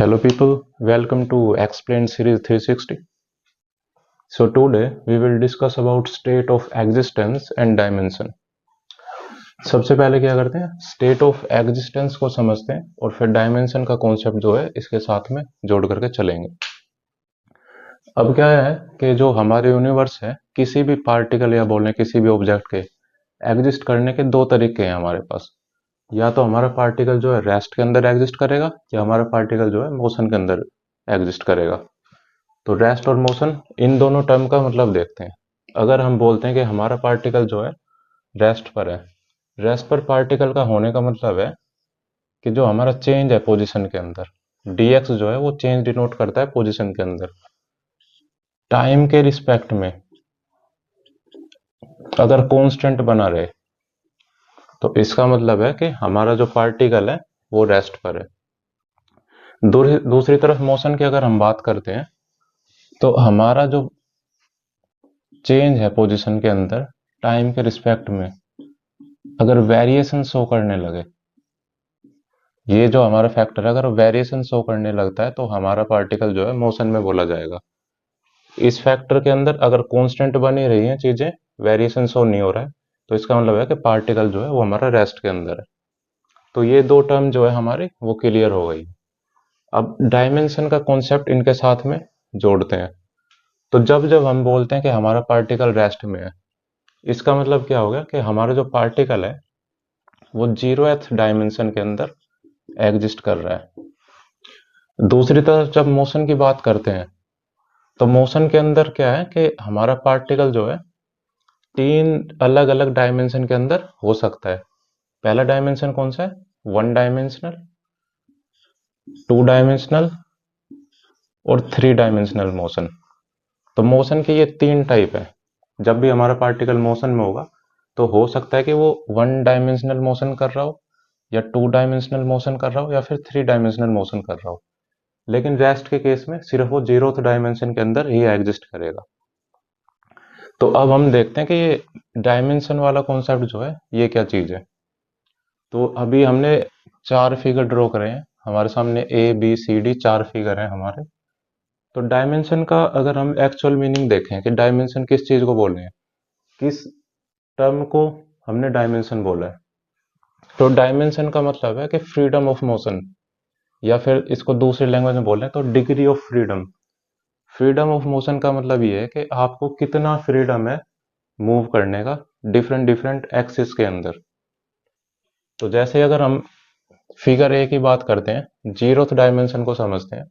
Hello people, welcome to Explain Series 360. So today we will discuss about state of existence and dimension. सबसे पहले क्या करते हैं, state of existence को समझते हैं और फिर डायमेंशन का कॉन्सेप्ट जो है इसके साथ में जोड़ करके चलेंगे। अब क्या है कि जो हमारे यूनिवर्स है, किसी भी पार्टिकल या बोलने किसी भी ऑब्जेक्ट के एग्जिस्ट करने के दो तरीके हैं हमारे पास। या तो हमारा पार्टिकल जो है रेस्ट के अंदर एग्जिस्ट करेगा या हमारा पार्टिकल जो है मोशन के अंदर एग्जिस्ट करेगा। तो रेस्ट और मोशन इन दोनों टर्म का मतलब देखते हैं। अगर हम बोलते हैं कि हमारा पार्टिकल जो है रेस्ट पर है, रेस्ट पर पार्टिकल का होने का मतलब है कि जो हमारा चेंज है पोजीशन के अंदर, dx जो है वो चेंज डिनोट करता है पोजीशन के अंदर। टाइम के रिस्पेक्ट में अगर कांस्टेंट बना रहे तो इसका मतलब है कि हमारा जो पार्टिकल है वो रेस्ट पर है। दूसरी तरफ मोशन की अगर हम बात करते हैं तो हमारा जो चेंज है पोजीशन के अंदर टाइम के रिस्पेक्ट में अगर वेरिएशन शो करने लगे, ये जो हमारा फैक्टर है अगर वेरिएशन शो करने लगता है तो हमारा पार्टिकल जो है मोशन में बोला जाएगा। इस फैक्टर के अंदर अगर कांस्टेंट बनी रही है चीजें, वेरिएशन शो नहीं हो रहा है, तो इसका मतलब है कि पार्टिकल जो है वो हमारा रेस्ट के अंदर है। तो ये दो टर्म जो है हमारी वो क्लियर हो गई। अब डायमेंशन का कॉन्सेप्ट इनके साथ में जोड़ते हैं। तो जब जब हम बोलते हैं कि हमारा पार्टिकल रेस्ट में है, इसका मतलब क्या हो गया कि हमारा जो पार्टिकल है वो 0th डायमेंशन के अंदर एग्जिस्ट कर रहा है। दूसरी तरफ जब मोशन की बात करते हैं तो मोशन के अंदर क्या है कि हमारा पार्टिकल जो है तीन अलग अलग डायमेंशन के अंदर हो सकता है। पहला डायमेंशन कौन सा है? 1 डायमेंशनल, 2 डायमेंशनल और 3 डायमेंशनल मोशन। तो मोशन के ये 3 टाइप है। जब भी हमारा पार्टिकल मोशन में होगा तो हो सकता है कि वो 1 डायमेंशनल मोशन कर रहा हो या 2 डायमेंशनल मोशन कर रहा हो या फिर 3 डायमेंशनल मोशन कर रहा हो। लेकिन रेस्ट के केस में सिर्फ वो 0th डायमेंशन के अंदर ही एग्जिस्ट करेगा। तो अब हम देखते हैं कि ये डायमेंशन वाला कॉन्सेप्ट जो है ये क्या चीज है। तो अभी हमने 4 फिगर ड्रॉ करे हैं, हमारे सामने ABCD 4 फिगर हैं हमारे। तो डायमेंशन का अगर हम एक्चुअल मीनिंग देखें कि डायमेंशन किस चीज को बोल रहे हैं, किस टर्म को हमने डायमेंशन बोला है, तो डायमेंशन का मतलब है कि फ्रीडम ऑफ मोशन, या फिर इसको दूसरी लैंग्वेज में बोलें तो degree of freedom. Freedom of motion का मतलब ये है कि आपको कितना फ्रीडम है मूव करने का डिफरेंट डिफरेंट एक्सिस के अंदर। तो जैसे अगर हम फिगर ए की बात करते हैं, 0th डायमेंशन को समझते हैं।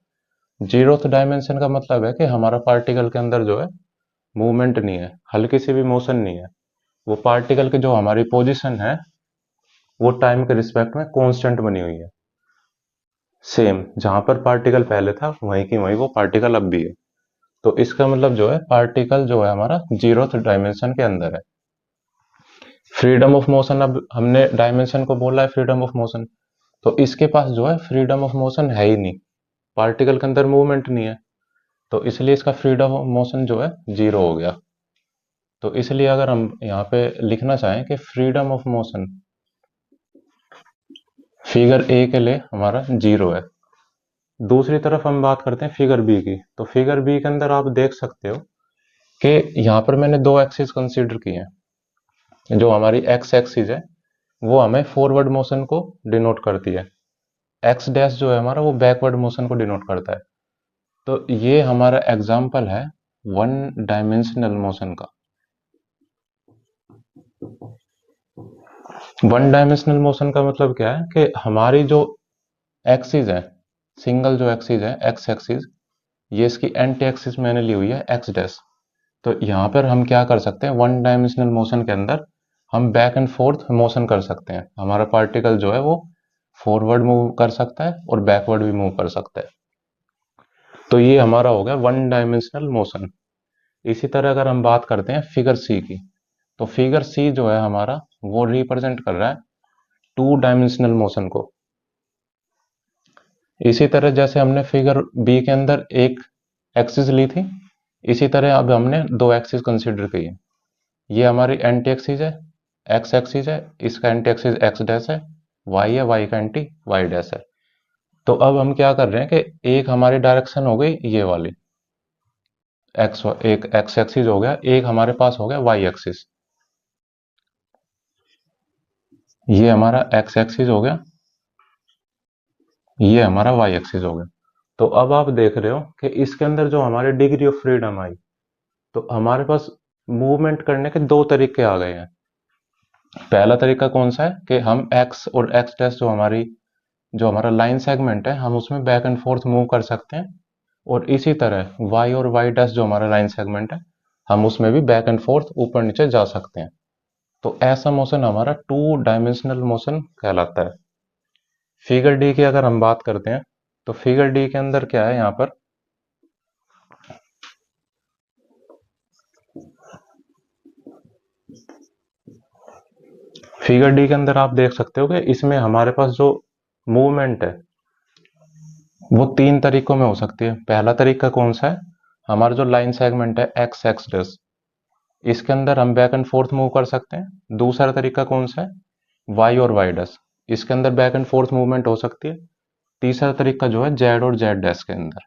0th डायमेंशन का मतलब है कि हमारा पार्टिकल के अंदर जो है मूवमेंट नहीं है, हल्की सी भी मोशन नहीं है। वो पार्टिकल की जो हमारी पोजीशन है वो टाइम के रिस्पेक्ट में कांस्टेंट बनी हुई है। सेम जहां पर पार्टिकल पहले था वहीं की वहीं वो पार्टिकल अब भी है। तो इसका मतलब जो है पार्टिकल जो है हमारा 0th डायमेंशन के अंदर है। फ्रीडम ऑफ मोशन, अब हमने डायमेंशन को बोला है फ्रीडम ऑफ मोशन, तो इसके पास जो है फ्रीडम ऑफ मोशन है ही नहीं, पार्टिकल के अंदर मूवमेंट नहीं है, तो इसलिए इसका फ्रीडम ऑफ मोशन जो है 0 हो गया। तो इसलिए अगर हम यहाँ पे लिखना चाहें कि freedom of motion figure A के लिए हमारा 0 है। दूसरी तरफ हम बात करते हैं फिगर बी की। तो फिगर बी के अंदर आप देख सकते हो कि यहाँ पर मैंने दो एक्सिस कंसीडर किए हैं। जो हमारी एक्स एक्सिस है वो हमें फॉरवर्ड मोशन को डिनोट करती है, एक्स डैश जो है हमारा वो बैकवर्ड मोशन को डिनोट करता है। तो ये हमारा एग्जाम्पल है 1 डायमेंशनल मोशन का। 1 डायमेंशनल मोशन का मतलब क्या है कि हमारी जो एक्सिस है, सिंगल जो एक्सिस है एक्स एक्सिस, ये इसकी एंटी एक्सिस मैंने ली हुई है एक्स डैश। तो यहाँ पर हम क्या कर सकते हैं, 1 डायमेंशनल मोशन के अंदर हम बैक एंड फोर्थ मोशन कर सकते हैं। हमारा पार्टिकल जो है वो फॉरवर्ड मूव कर सकता है और बैकवर्ड भी मूव कर सकता है। तो ये हमारा हो गया 1 डायमेंशनल मोशन। इसी तरह अगर हम बात करते हैं फिगर सी की, तो फिगर सी जो है हमारा वो रिप्रेजेंट कर रहा है 2 डायमेंशनल मोशन को। इसी तरह जैसे हमने फिगर बी के अंदर एक एक्सिस ली थी, इसी तरह अब हमने दो एक्सिस कंसिडर की है। ये हमारी एंटी एक्सिस है, एक्स एक्सिस है, इसका एंटी एक्सिस एक्स डैश है, वाई है, वाई का एंटी वाई डैश है। तो अब हम क्या कर रहे हैं कि एक हमारी डायरेक्शन हो गई ये वाली, एक्स, एक एक्स एक्सिस हो गया, एक हमारे पास हो गया वाई एक्सिस। ये हमारा एक्स एक्सिस हो गया, ये हमारा वाई एक्सिस हो गया। तो अब आप देख रहे हो कि इसके अंदर जो हमारी डिग्री ऑफ फ्रीडम आई, तो हमारे पास मूवमेंट करने के दो तरीके आ गए हैं। पहला तरीका कौन सा है कि हम एक्स और एक्स डैश जो हमारा लाइन सेगमेंट है, हम उसमें बैक एंड फोर्थ मूव कर सकते हैं। और इसी तरह वाई और वाई डैश जो हमारा लाइन सेगमेंट है, हम उसमें भी बैक एंड फोर्थ ऊपर नीचे जा सकते हैं। तो ऐसा मोशन हमारा टू डायमेंशनल मोशन कहलाता है। फिगर डी की अगर हम बात करते हैं, तो फिगर डी के अंदर क्या है, यहाँ पर फिगर डी के अंदर आप देख सकते हो कि इसमें हमारे पास जो मूवमेंट है वो तीन तरीकों में हो सकती है। पहला तरीका कौन सा है, हमारा जो लाइन सेगमेंट है एक्स एक्स डैश, इसके अंदर हम बैक एंड फोर्थ मूव कर सकते हैं। दूसरा तरीका कौन सा है, वाई और वाई डैश, इसके अंदर बैक एंड फोर्थ मूवमेंट हो सकती है। तीसरा तरीका जो है जेड और जेड डैश के अंदर,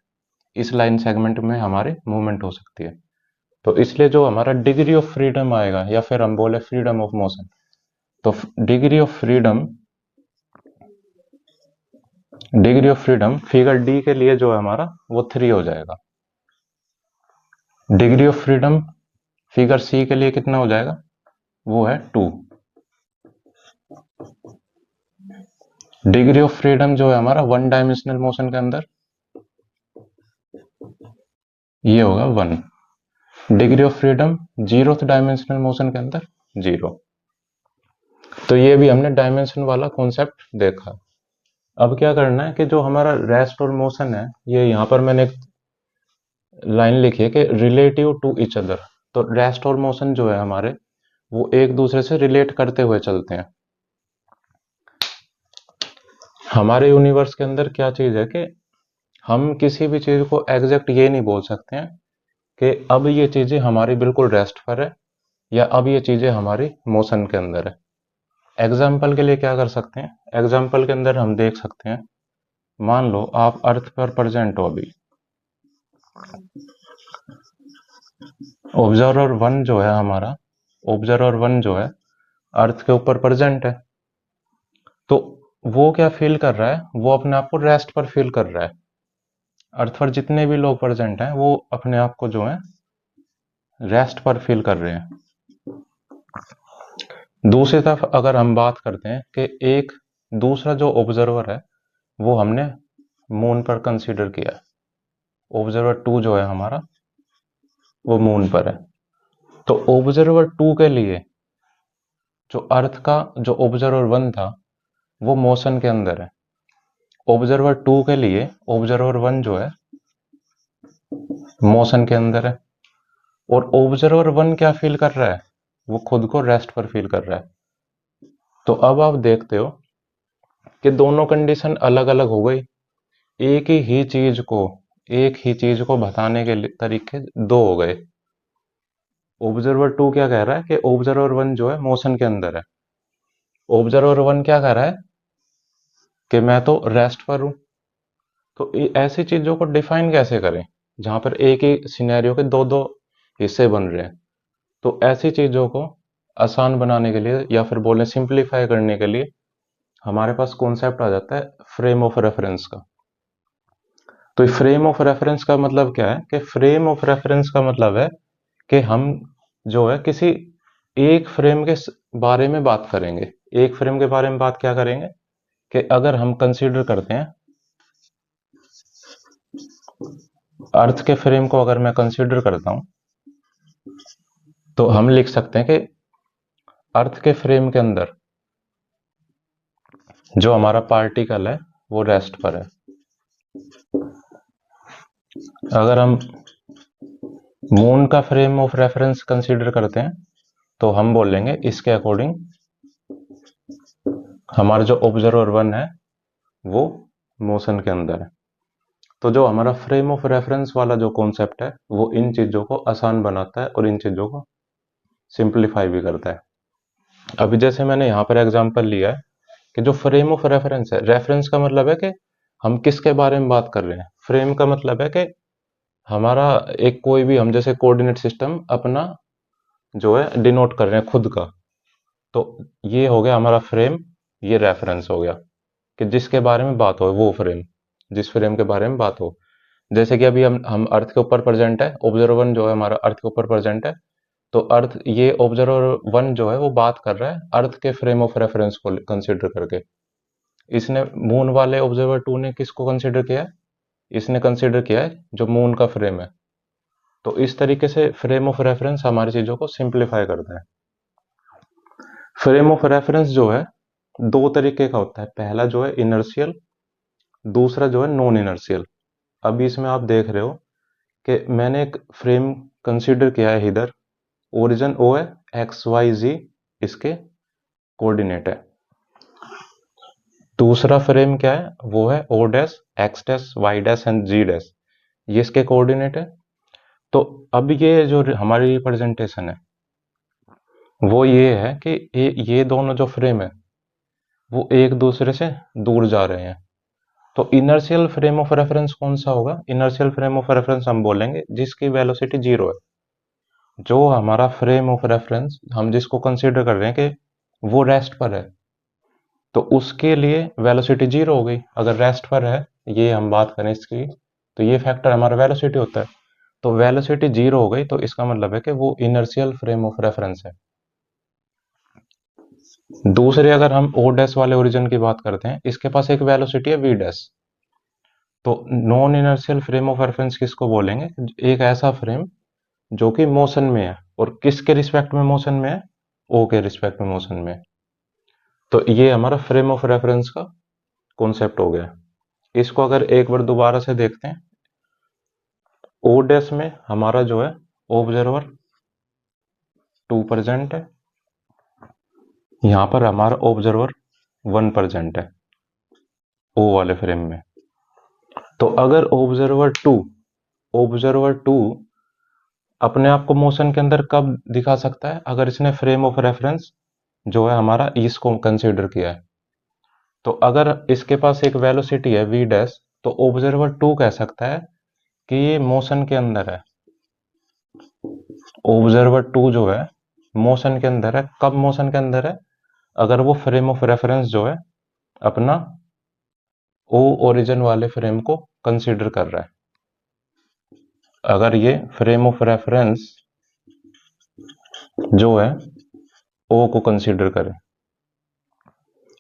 इस लाइन सेगमेंट में हमारी मूवमेंट हो सकती है। तो इसलिए जो हमारा डिग्री ऑफ फ्रीडम आएगा, या फिर हम बोले फ्रीडम ऑफ मोशन, तो degree of freedom figure D के लिए जो है हमारा वो 3 हो जाएगा। डिग्री ऑफ फ्रीडम फिगर सी के लिए कितना हो जाएगा, वो है 2। डिग्री ऑफ फ्रीडम जो है हमारा वन डायमेंशनल मोशन के अंदर, ये होगा 1। Degree of freedom zeroth dimensional motion के अंदर 0। तो ये भी हमने डायमेंशन वाला कॉन्सेप्ट देखा। अब क्या करना है कि जो हमारा रेस्ट और मोशन है, ये यहाँ पर मैंने एक लाइन लिखी है कि रिलेटिव टू इच अदर। तो रेस्ट और मोशन जो है हमारे, वो एक दूसरे से रिलेट करते हुए चलते हैं। हमारे यूनिवर्स के अंदर क्या चीज है कि हम किसी भी चीज को एग्जैक्ट ये नहीं बोल सकते हैं कि अब ये चीजें हमारी बिल्कुल रेस्ट पर है, या अब ये चीजें हमारी मोशन के अंदर है। एग्जाम्पल के लिए क्या कर सकते हैं, एग्जाम्पल के अंदर हम देख सकते हैं, मान लो आप अर्थ पर प्रेजेंट हो अभी, ऑब्जर्वर वन जो है हमारा, ऑब्जर्वर वन जो है अर्थ के ऊपर प्रेजेंट है। तो वो क्या फील कर रहा है, वो अपने आप को रेस्ट पर फील कर रहा है। अर्थ पर जितने भी लोग प्रेजेंट हैं, वो अपने आप को जो है रेस्ट पर फील कर रहे हैं। दूसरी तरफ अगर हम बात करते हैं कि एक दूसरा जो ऑब्जर्वर है, वो हमने मून पर कंसीडर किया। ऑब्जर्वर टू जो है हमारा, वो मून पर है। तो ऑब्जर्वर टू के लिए जो अर्थ का जो ऑब्जर्वर वन था, वो मोशन के अंदर है। ऑब्जर्वर टू के लिए ऑब्जर्वर वन जो है मोशन के अंदर है। और ऑब्जर्वर वन क्या फील कर रहा है, वो खुद को रेस्ट पर फील कर रहा है। तो अब आप देखते हो कि दोनों कंडीशन अलग अलग हो गई। एक ही चीज को एक ही चीज को बताने के तरीके दो हो गए। ऑब्जर्वर टू क्या कह रहा है कि ऑब्जर्वर वन जो है मोशन के अंदर है। ऑब्जर्वर वन क्या कह रहा है कि मैं तो रेस्ट पर हूं। तो ऐसी चीजों को डिफाइन कैसे करें जहां पर एक ही सिनेरियो के दो दो हिस्से बन रहे हैं। तो ऐसी चीजों को आसान बनाने के लिए, या फिर बोले सिंप्लीफाई करने के लिए, हमारे पास कॉन्सेप्ट आ जाता है फ्रेम ऑफ रेफरेंस का। तो फ्रेम ऑफ रेफरेंस का मतलब क्या है कि फ्रेम ऑफ रेफरेंस का मतलब है कि हम जो है किसी एक फ्रेम के बारे में बात करेंगे। एक फ्रेम के बारे में बात क्या करेंगे कि अगर हम कंसीडर करते हैं अर्थ के फ्रेम को, अगर मैं कंसीडर करता हूं, तो हम लिख सकते हैं कि अर्थ के फ्रेम के अंदर जो हमारा पार्टिकल है वो रेस्ट पर है। अगर हम मून का फ्रेम ऑफ रेफरेंस कंसीडर करते हैं, तो हम बोलेंगे इसके अकॉर्डिंग हमारा जो ऑब्जर्वर वन है वो मोशन के अंदर है। तो जो हमारा फ्रेम ऑफ रेफरेंस वाला जो कॉन्सेप्ट है, वो इन चीजों को आसान बनाता है और इन चीजों को सिंप्लीफाई भी करता है। अभी जैसे मैंने यहाँ पर एग्जांपल लिया है कि जो फ्रेम ऑफ रेफरेंस है, रेफरेंस का मतलब है कि हम किसके बारे में बात कर रहे हैं? फ्रेम का मतलब है कि हमारा एक कोई भी, हम जैसे कोऑर्डिनेट सिस्टम अपना जो है डिनोट कर रहे हैं खुद का, तो ये हो गया हमारा फ्रेम, ये रेफरेंस हो गया कि जिसके बारे में बात हो वो फ्रेम, जिस फ्रेम के बारे में बात हो। जैसे कि अभी हम अर्थ के ऊपर प्रेजेंट है, ऑब्जर्वर वन जो है हमारा अर्थ के ऊपर प्रेजेंट है, तो अर्थ, ये ऑब्जर्वर वन जो है वो बात कर रहा है अर्थ के फ्रेम ऑफ रेफरेंस को कंसीडर करके। इसने मून वाले ऑब्जर्वर टू ने किसको कंसीडर किया है? इसने कंसीडर किया है जो मून का फ्रेम है। तो इस तरीके से फ्रेम ऑफ रेफरेंस हमारी चीजों को सिंप्लीफाई करता है। फ्रेम ऑफ रेफरेंस जो है दो तरीके का होता है, पहला जो है इनर्शियल, दूसरा जो है नॉन इनर्शियल। अभी इसमें आप देख रहे हो कि मैंने एक फ्रेम कंसीडर किया है, इधर ओरिजिन ओ है, एक्स वाई जी इसके कोऑर्डिनेट है। दूसरा फ्रेम क्या है? वो है O dash, X dash, Y dash and G dash, ये इसके कोऑर्डिनेट है। तो अब ये जो हमारी रिप्रेजेंटेशन है वो ये है कि ये दोनों जो फ्रेम है वो एक दूसरे से दूर जा रहे हैं। तो इनर्शियल फ्रेम ऑफ रेफरेंस कौन सा होगा? इनर्शियल फ्रेम ऑफ रेफरेंस हम बोलेंगे जिसकी वेलोसिटी जीरो है। जो हमारा फ्रेम ऑफ रेफरेंस हम जिसको कंसीडर कर रहे हैं कि वो रेस्ट पर है, तो उसके लिए वेलोसिटी जीरो हो गई। अगर रेस्ट पर है, ये हम बात करें इसकी, तो ये फैक्टर हमारा वेलोसिटी होता है। तो वेलोसिटी जीरो हो गई, तो इसका मतलब है कि वो इनर्शियल फ्रेम ऑफ रेफरेंस है। दूसरे अगर हम ओ डैश वाले ओरिजिन की बात करते हैं, इसके पास एक वेलोसिटी है वी डैश। तो non inertial frame of reference किसको बोलेंगे? एक ऐसा फ्रेम जो कि मोशन में है, और किसके रिस्पेक्ट में मोशन में है? ओ के रिस्पेक्ट में मोशन में है। तो ये हमारा फ्रेम ऑफ रेफरेंस का कॉन्सेप्ट हो गया। इसको अगर एक बार दोबारा से देखते हैं, ओ डैश में हमारा जो है ऑब्जर्वर टू प्रेजेंट है, यहां पर हमारा ऑब्जर्वर वन प्रेजेंट है ओ वाले फ्रेम में। तो अगर ऑब्जर्वर टू अपने आप को मोशन के अंदर कब दिखा सकता है? अगर इसने फ्रेम ऑफ रेफरेंस जो है हमारा इसको कंसीडर किया है। तो अगर इसके पास एक वेलोसिटी है वी डैश, तो ऑब्जर्वर टू कह सकता है कि ये मोशन के अंदर है। ऑब्जर्वर टू जो है मोशन के अंदर है। कब मोशन के अंदर है? अगर वो फ्रेम ऑफ रेफरेंस जो है अपना ओ ओरिजिन वाले फ्रेम को कंसीडर कर रहा है। अगर ये फ्रेम ऑफ रेफरेंस जो है ओ को कंसीडर करे,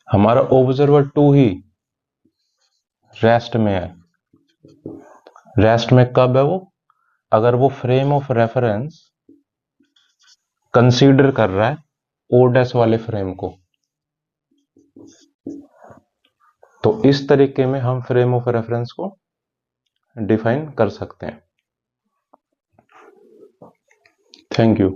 हमारा ऑब्जर्वर टू ही रेस्ट में है। रेस्ट में कब है वो? अगर वो फ्रेम ऑफ रेफरेंस कंसीडर कर रहा है ओ डैश वाले फ्रेम को। तो इस तरीके में हम फ्रेम ऑफ रेफरेंस को डिफाइन कर सकते हैं। Thank you.